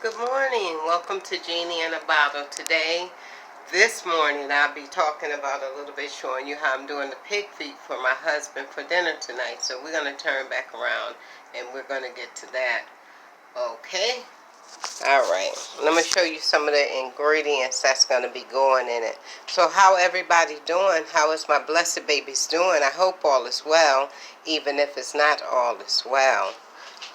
Good morning. Welcome to Genie in a Bottle. This morning, I'll be talking about a little bit, showing you how I'm doing the pig feet for my husband for dinner tonight. So we're going to turn back around and we're going to get to that. Okay? Alright. Let me show you some of the ingredients that's going to be going in it. So how everybody doing? How is my blessed babies doing? I hope all is well, even if it's not all is well.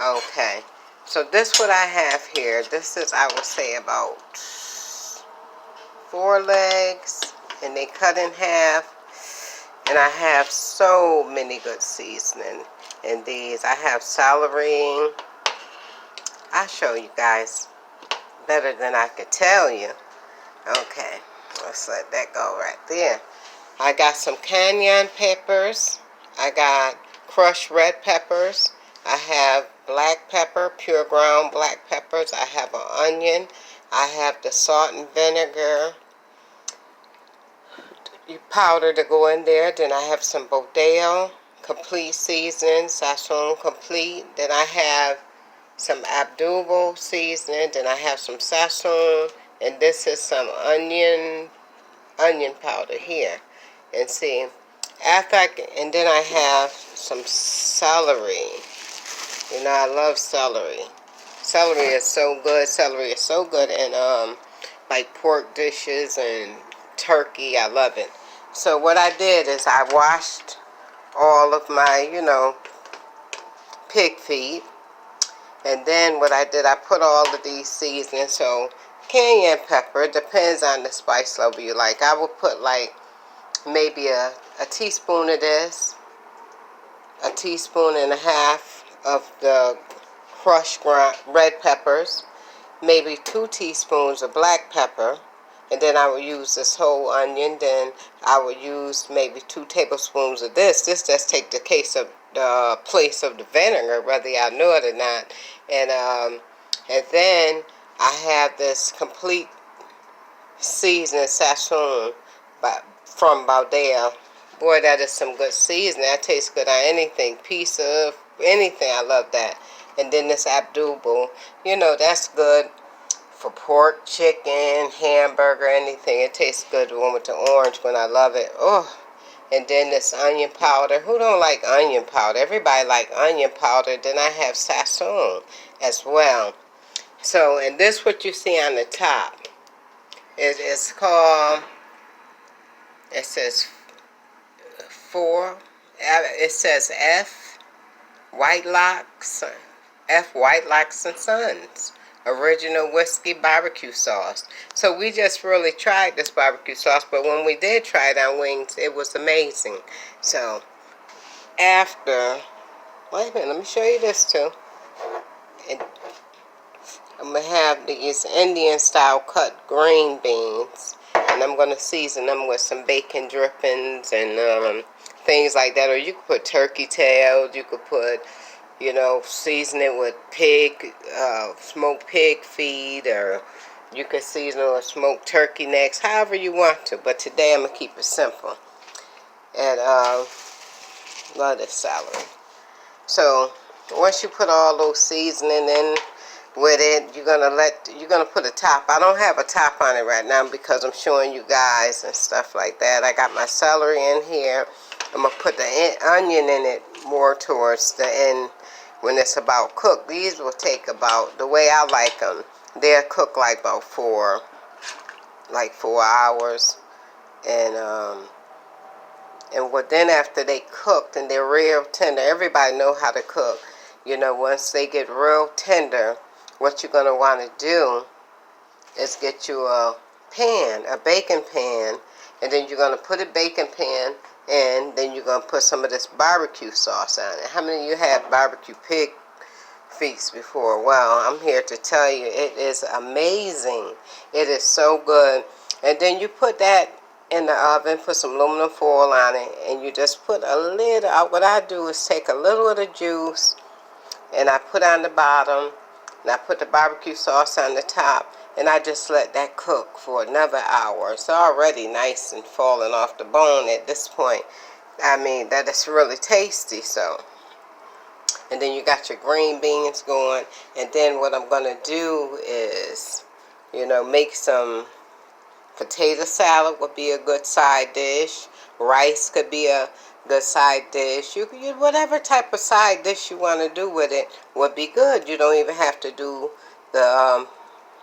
Okay. So this what I have here. This is, I would say, about 4 legs, and they cut in half. And I have so many good seasoning in these. I have celery. I'll show you guys better than I could tell you. Okay, let's let that go right there. I got some cayenne peppers. I got crushed red peppers. I have black pepper, pure ground black peppers. I have an onion. I have the salt and vinegar powder to go in there. Then I have some Bodeo complete seasoning, Sassoon complete. Then I have some Abdul seasoning. Then I have some Sassoon, and this is some onion powder here. And see, and then I have some celery. You know, I love celery. Celery is so good. Celery is so good in like pork dishes and turkey. I love it. So what I did is I washed all of my, pig feet. And then what I did, I put all of these seasonings. So cayenne pepper, it depends on the spice level you like. I would put like maybe a teaspoon of this, a teaspoon and a half of the crushed red peppers, maybe 2 teaspoons of black pepper, and then I will use this whole onion. Then I will use maybe 2 tablespoons of this. This just take the place of the vinegar, whether y'all know it or not. And then I have this complete seasoning Sassoon from Bodeo. Boy, that is some good seasoning. That tastes good on anything. Piece of anything. I love that. And then this Abdul, that's good for pork, chicken, hamburger, anything. It tastes good. The one with the orange one, I love it. Oh. And then this onion powder. Who don't like onion powder? Everybody like onion powder. Then I have Sassoon as well. So, and this what you see on the top. It is called, it says F White Locks and Sons original whiskey barbecue sauce. So we just really tried this barbecue sauce, but when we did try it on wings, it was amazing. So after, wait a minute, let me show you this too. I'm going to have these Indian style cut green beans, and I'm going to season them with some bacon drippings and things like that. Or you could put turkey tails, you could put, season it with smoked pig feet, or you could season it with smoked turkey necks, however you want to. But today I'm going to keep it simple. And love this celery. So once you put all those seasoning in with it, you're gonna put a top. I don't have a top on it right now because I'm showing you guys and stuff like that. I got my celery in here. I'm gonna put the onion in it more towards the end when it's about cooked. These will take about, the way I like them, they'll cook like about 4 hours. And then after they cooked and they're real tender, everybody know how to cook. Once they get real tender, what you're going to want to do is get you a baking pan, and then you're going to put a baking pan in, then you're going to put some of this barbecue sauce on it. How many of you had barbecue pig feet before? Well, I'm here to tell you, it is amazing. It is so good. And then you put that in the oven, put some aluminum foil on it, and you just put a little, what I do is take a little of the juice, and I put on the bottom, and I put the barbecue sauce on the top, and I just let that cook for another hour. It's already nice and falling off the bone at this point. I mean, that is really tasty. So And then you got your green beans going. And then what I'm going to do is, make some potato salad would be a good side dish. Rice could be a good side dish. Whatever type of side dish you want to do with it would be good. You don't even have to do the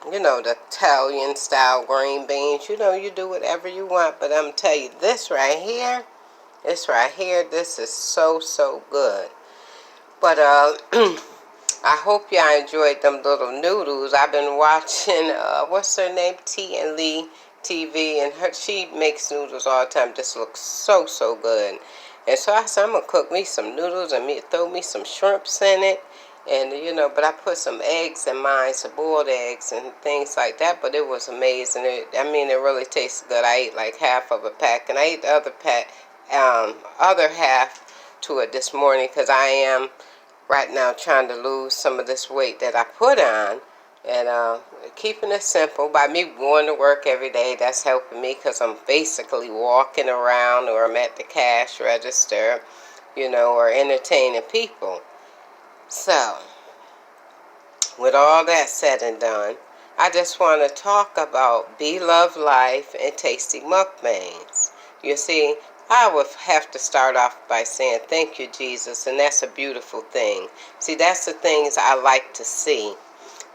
Italian style green beans. You do whatever you want. But I'm going to tell you, this right here, this is so, so good. But I hope y'all enjoyed them little noodles. I've been watching, what's her name? T and Lee TV, and she makes noodles all the time. This looks so, so good. And so I said, I'm going to cook me some noodles and throw me some shrimps in it. And, but I put some eggs in mine, some boiled eggs and things like that. But it was amazing. It really tastes good. I ate like half of a pack, and I ate the other half to it this morning because I am right now trying to lose some of this weight that I put on, and keeping it simple by me going to work every day. That's helping me because I'm basically walking around, or I'm at the cash register, or entertaining people. So, with all that said and done, I just want to talk about Blove Life and tasty mukbangs. You see, I would have to start off by saying thank you, Jesus, and that's a beautiful thing. See, that's the things I like to see.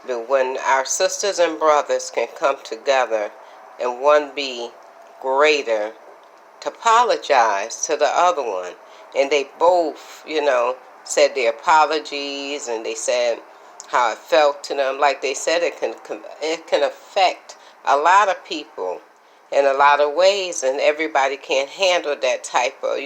But when our sisters and brothers can come together and one be greater to apologize to the other one, and they both, said their apologies, and they said how it felt to them. Like they said, it can affect a lot of people in a lot of ways, and everybody can't handle that type of,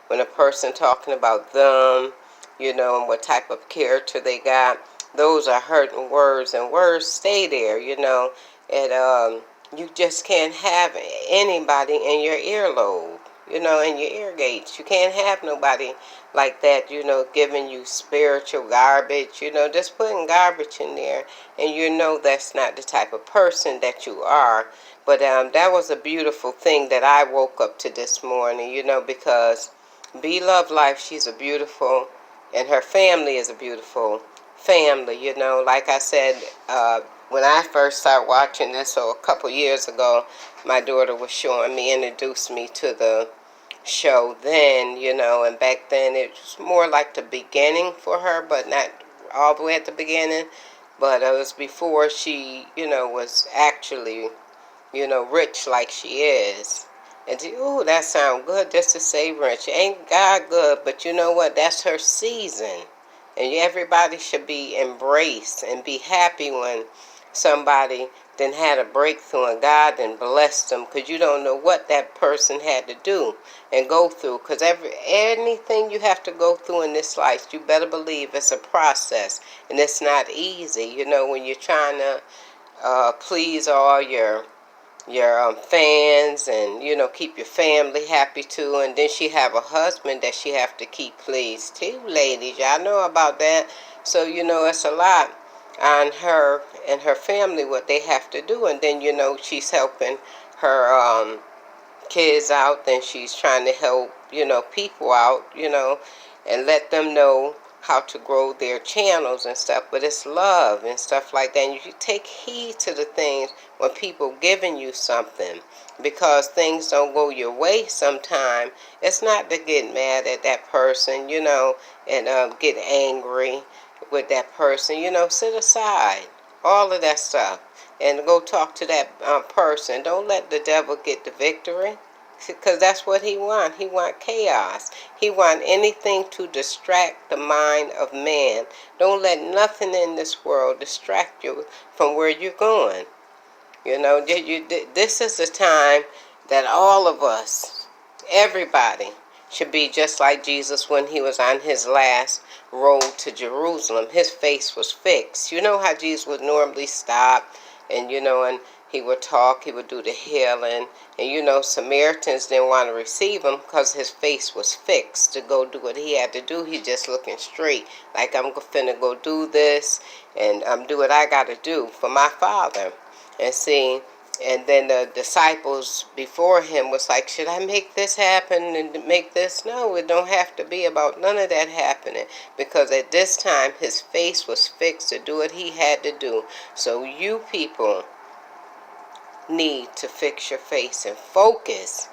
when a person talking about them, and what type of character they got. Those are hurting words, and words stay there, and you just can't have anybody in your earlobe, in your ear gates. You can't have nobody like that, giving you spiritual garbage, just putting garbage in there, and that's not the type of person that you are. But that was a beautiful thing that I woke up to this morning, because Blove Life, she's a beautiful, and her family is a beautiful family, Like I said, when I first started watching this, so a couple years ago, my daughter was showing me, introduced me to the show then, and back then it was more like the beginning for her, but not all the way at the beginning. But it was before she, was actually, rich like she is. And ooh, that sounds good just to say rich. Ain't God good, but you know what? That's her season. And everybody should be embraced and be happy when somebody then had a breakthrough and God then blessed them, because you don't know what that person had to do and go through. Because anything you have to go through in this life, you better believe it's a process, and it's not easy. When you're trying to please all your fans, and keep your family happy too, and then she have a husband that she have to keep pleased too. Ladies, y'all know about that. So it's a lot on her and her family what they have to do, and then she's helping her kids out, then she's trying to help people out, and let them know how to grow their channels and stuff. But it's love and stuff like that, and you take heed to the things when people giving you something, because things don't go your way sometime. It's not to get mad at that person, and get angry with that person. Sit aside all of that stuff and go talk to that person. Don't let the devil get the victory, because that's what he want. He want chaos. He want anything to distract the mind of man. Don't let nothing in this world distract you from where you're going. This is the time that all of us, everybody, should be just like Jesus when he was on his last road to Jerusalem. His face was fixed. You know how Jesus would normally stop and, and he would talk, he would do the healing. And, Samaritans didn't want to receive him because his face was fixed to go do what he had to do. He just looking straight, like I'm finna go do this and do what I got to do for my Father. And see, And then the disciples before him was like, should I make this happen and make this? No, it don't have to be about none of that happening. Because at this time, his face was fixed to do what he had to do. So you people need to fix your face and focus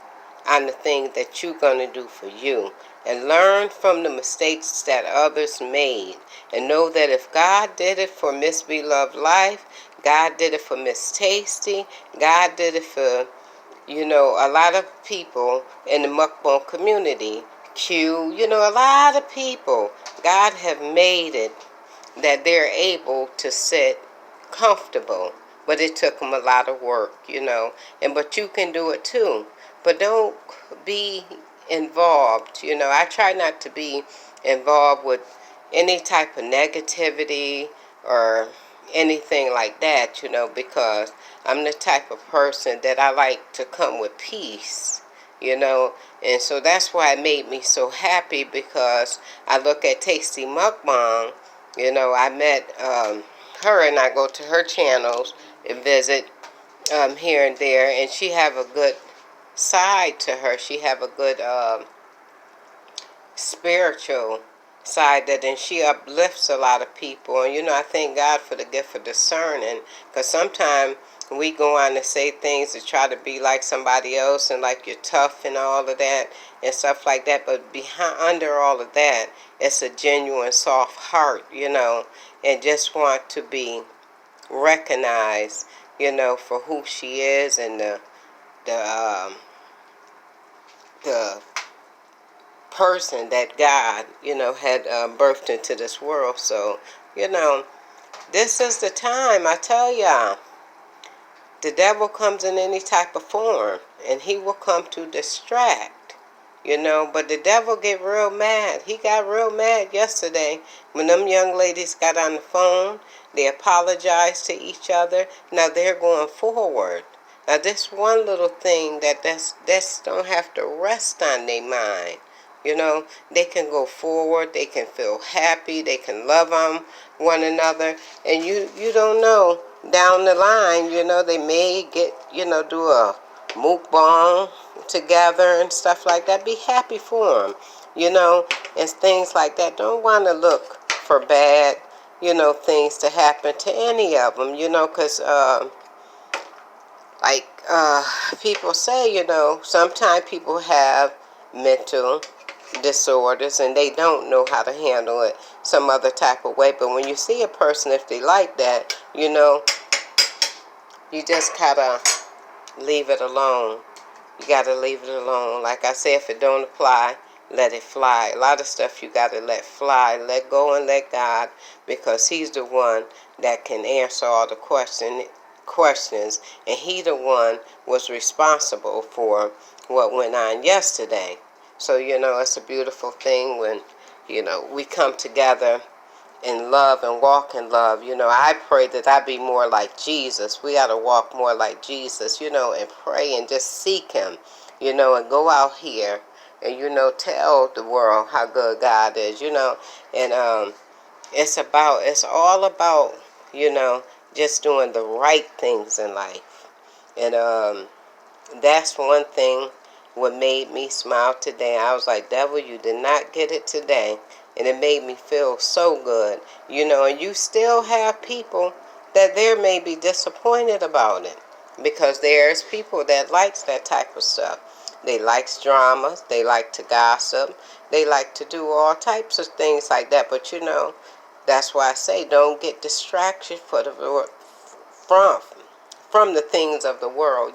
on the things that you're going to do for you. And learn from the mistakes that others made. And know that if God did it for Miss Beloved Life, God did it for Miss Tasty, God did it for, a lot of people in the mukbang community. Q, a lot of people. God have made it that they're able to sit comfortable. But it took them a lot of work, but you can do it too. But don't be involved. I try not to be involved with any type of negativity or anything like that, because I'm the type of person that I like to come with peace, and so that's why it made me so happy, because I look at Tasty Mukbang. I met her, and I go to her channels and visit here and there, and she have a good side to her. She have a good spiritual side that, and she uplifts a lot of people. And I thank God for the gift of discerning, because sometimes we go on to say things to try to be like somebody else, and like you're tough and all of that and stuff like that, but behind, under all of that, it's a genuine soft heart, and just want to be recognized, for who she is, and the person that God, had birthed into this world. So, this is the time, I tell y'all. The devil comes in any type of form, and he will come to distract, but the devil get real mad. He got real mad yesterday when them young ladies got on the phone. They apologized to each other. Now they're going forward. Now this one little thing that's don't have to rest on their mind. They can go forward, they can feel happy, they can love on one another, and you don't know, down the line, they may get, do a mukbang together and stuff like that. Be happy for them, and things like that. Don't want to look for bad, things to happen to any of them, because like people say, sometimes people have mental disorders and they don't know how to handle it some other type of way. But when you see a person, if they like that, you just gotta leave it alone. You gotta leave it alone. Like I say, if it don't apply, let it fly. A lot of stuff you gotta let fly, let go, and let God, because He's the one that can answer all the questions, and He the one was responsible for what went on yesterday. So it's a beautiful thing when we come together in love and walk in love. I pray that I be more like Jesus. We got to walk more like Jesus, and pray and just seek Him, and go out here and, tell the world how good God is, and it's all about, just doing the right things in life. And that's one thing what made me smile today. I was like, devil, you did not get it today. And it made me feel so good. And you still have people that there may be disappointed about it. Because there's people that likes that type of stuff. They likes dramas. They like to gossip. They like to do all types of things like that. But that's why I say don't get distracted from the things of the world,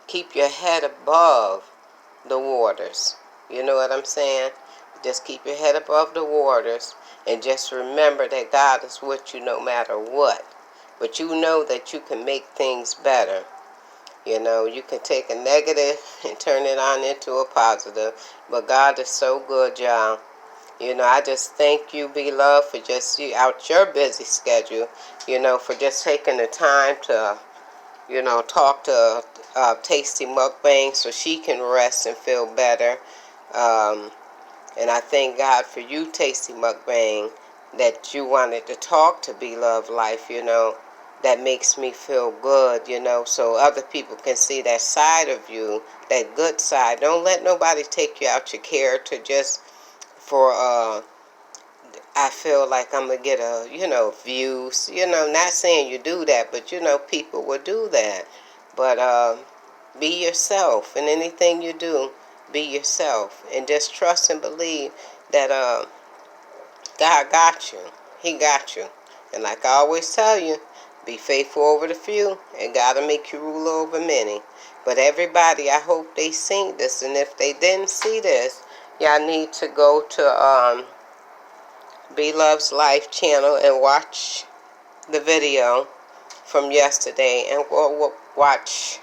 Keep your head above the waters. You know what I'm saying? Just keep your head above the waters, and just remember that God is with you no matter what. But you know that you can make things better. You can take a negative and turn it on into a positive. But God is so good, y'all. I just thank you, Beloved, for just out your busy schedule, for just taking the time to, talk to Tasty Mukbang so she can rest and feel better. And I thank God for you, Tasty Mukbang, that you wanted to talk to Beloved Life, that makes me feel good, you know, so other people can see that side of you, that good side. Don't let nobody take you out your character just for, I feel like I'm going to get views. You know, not saying you do that, but, you know, people will do that. But be yourself in anything you do. Be yourself. And just trust and believe that God got you. He got you. And like I always tell you, be faithful over the few, and God will make you rule over many. But everybody, I hope they seen this. And if they didn't see this, y'all need to go to Blove's Life channel and watch the video from yesterday, and watch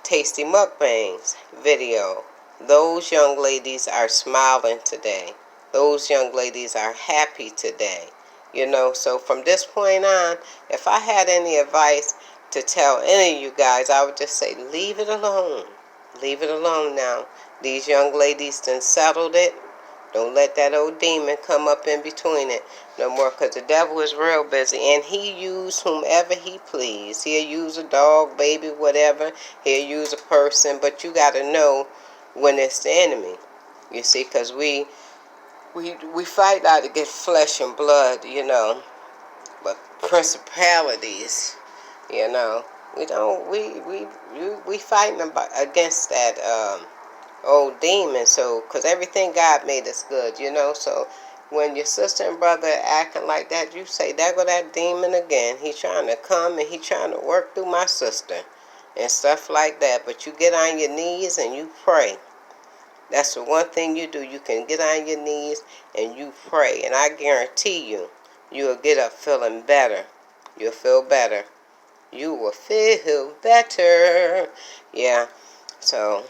Tasty Mukbang's video. Those young ladies are smiling today. Those young ladies are happy today. You know, so from this point on, if I had any advice to tell any of you guys, I would just say, leave it alone. Leave it alone now. These young ladies done settled it. Don't let that old demon come up in between it no more, because the devil is real busy, and he use whomever he please. He'll use a dog, baby, whatever. He'll use a person, but you got to know when it's the enemy. You see, because we fight not against flesh and blood, you know, but principalities, you know. We fighting against that old demon. So, because everything God made is good, you know. So when your sister and brother are acting like that, you say, there go that demon again. He's trying to come and he's trying to work through my sister and stuff like that. But you get on your knees and you pray. That's the one thing you do. You can get on your knees and you pray, and I guarantee you, you'll get up feeling better. You'll feel better. You will feel better. Yeah. So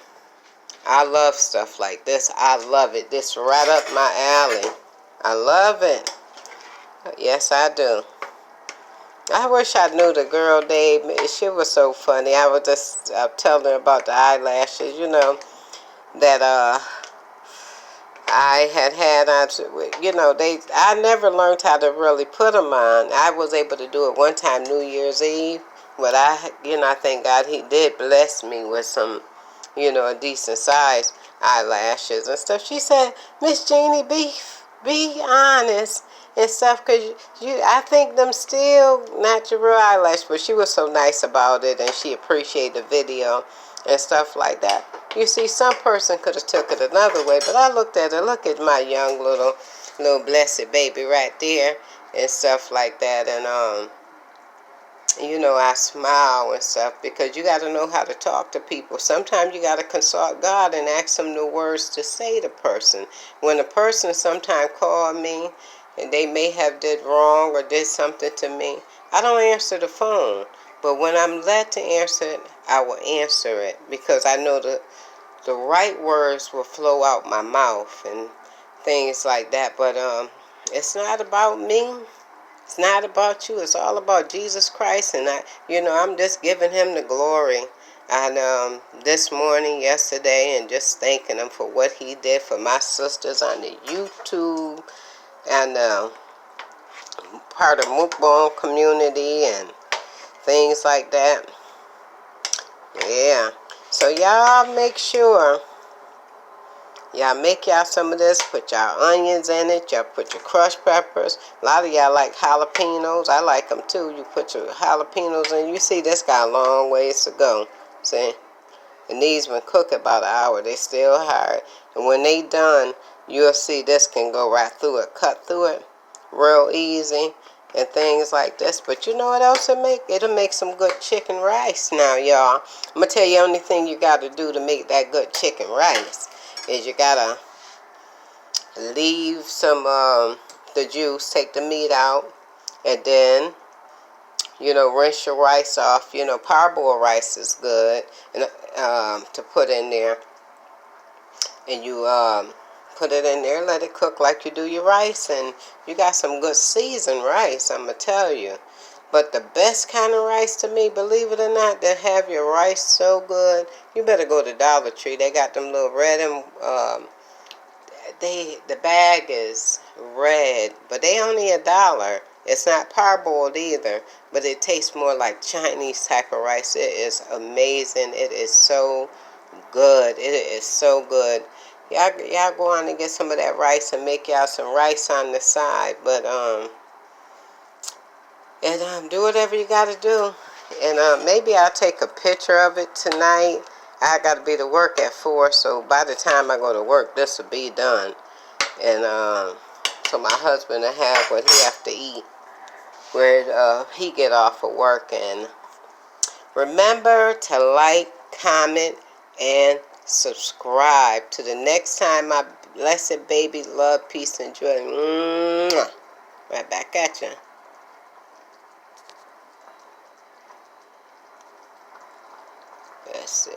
I love stuff like this. I love it. This right up my alley. I love it. Yes, I do. I wish I knew the girl name. She was so funny. I was just telling her about the eyelashes, you know, that I had on. You know, I never learned how to really put them on. I was able to do it one time, New Year's Eve, but I thank God he did bless me with some, you know, a decent size eyelashes and stuff. She said, Miss Jeannie, be honest and stuff, because I think them still not your real eyelash, but she was so nice about it, and she appreciated the video and stuff like that. You see, some person could have took it another way, but I looked at her, look at my young little blessed baby right there and stuff like that, and you know, I smile and stuff, because you got to know how to talk to people. Sometimes you got to consult God and ask him the words to say to person. When a person sometimes call me and they may have did wrong or did something to me, I don't answer the phone. But when I'm led to answer it, I will answer it, because I know the right words will flow out my mouth and things like that. But it's not about me. It's not about you. It's all about Jesus Christ, and I'm just giving him the glory. And this morning, yesterday, and just thanking him for what he did for my sisters on the YouTube, and part of mukbang community and things like that. Yeah. So y'all make sure y'all make y'all some of this. Put y'all onions in it. Y'all put your crushed peppers. A lot of y'all like jalapenos. I like them too. You put your jalapenos in. You see, this got a long ways to go. See? And these been cooked about an hour. They still hard. And when they done, you'll see this can go right through it. Cut through it real easy and things like this. But you know what else it'll make? It'll make some good chicken rice now, y'all. I'm going to tell you the only thing you got to do to make that good chicken rice is you gotta leave some the juice, take the meat out, and then rinse your rice off. Parboiled rice is good, and to put in there, and you put it in there, let it cook like you do your rice, and you got some good seasoned rice, I'm gonna tell you. But the best kind of rice to me, believe it or not, that have your rice so good, you better go to Dollar Tree. They got them little red and the bag is red, but they only $1. It's not parboiled either, but it tastes more like Chinese type of rice. It is amazing. It is so good. It is so good. Y'all go on and get some of that rice and make y'all some rice on the side. But do whatever you got to do. And maybe I'll take a picture of it tonight. I got to be to work at 4, so by the time I go to work, this will be done. And so my husband will have what he have to eat where he get off of work. And remember to like, comment, and subscribe. To the next time, my blessed baby, love, peace, and joy. Mwah. Right back at you. Let's see.